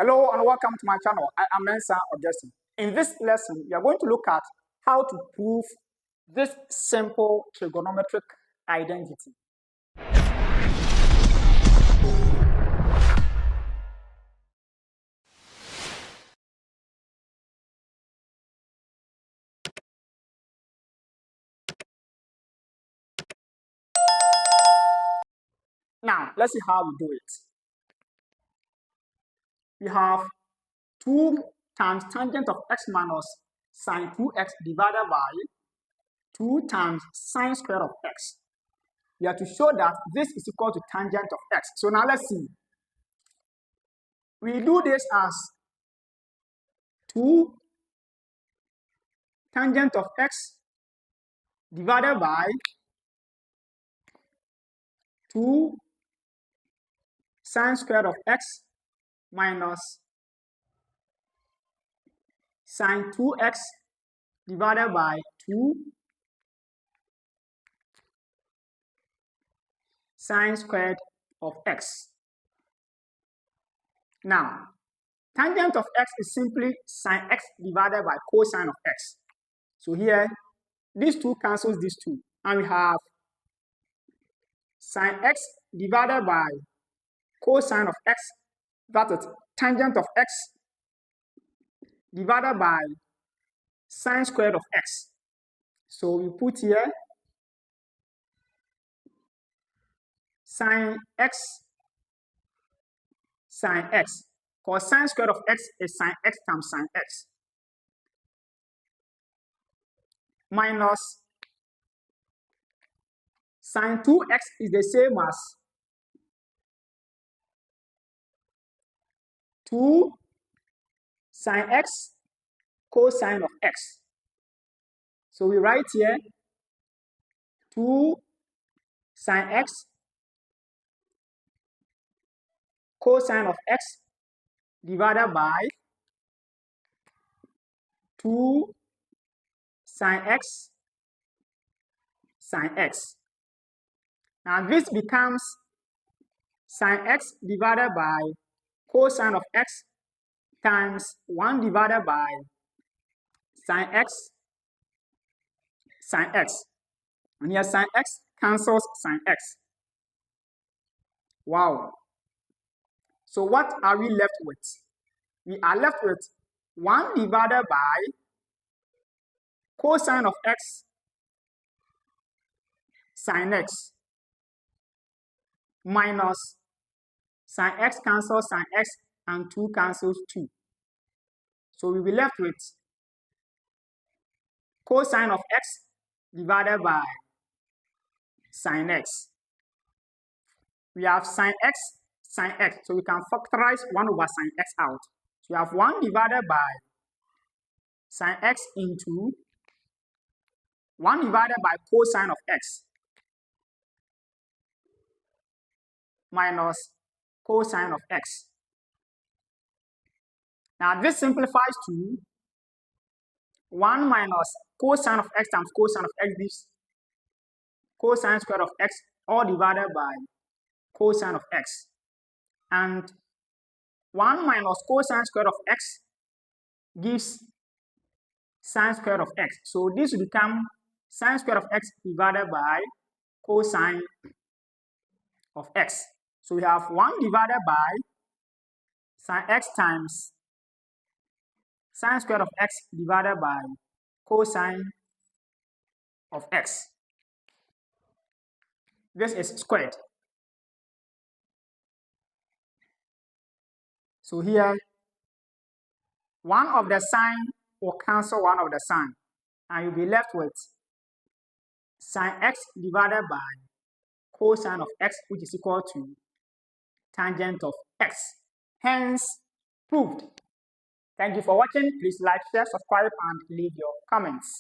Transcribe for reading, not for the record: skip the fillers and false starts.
Hello and welcome to my channel. I am Mensa Augustine. In this lesson, we are going to look at how to prove this simple trigonometric identity. Now, let's see how we do it. We have 2 times tangent of x minus sine 2x divided by 2 times sine squared of x. We have to show that this is equal to tangent of x. So now let's see. We do this as 2 tangent of x divided by 2 sine squared of x minus sine 2x divided by 2 sine squared of x. Now, tangent of x is simply sine x divided by cosine of x. So here, these two cancels these two, and we have sine x divided by cosine of x, that is tangent of x, divided by sine squared of x. So we put here sine x, because sine squared of x is sine x times sine x, minus sine 2x is the same as 2 sine x cosine of x. So we write here 2 sine x cosine of x divided by 2 sine x sine x. Now this becomes sine x divided by cosine of x times 1 divided by sine x sine x. And here sine x cancels sine x. Wow. So what are we left with? We are left with 1 divided by cosine of x sine x minus sine x cancels sine x and 2 cancels 2. So we'll be left with cosine of x divided by sine x. We have sine x sine x, so we can factorize 1 over sine x out. So we have 1 divided by sine x into 1 divided by cosine of x minus cosine of x. Now this simplifies to 1 minus cosine of x times cosine of x gives cosine squared of x all divided by cosine of x. And 1 minus cosine squared of x gives sine squared of x. So this will become sine squared of x divided by cosine of x. So we have 1 divided by sine x times sine squared of x divided by cosine of x. This is squared. So here, 1 of the sine will cancel 1 of the sine, and you'll be left with sine x divided by cosine of x, which is equal to tangent of x. Hence, proved. Thank you for watching. Please like, share, subscribe, and leave your comments.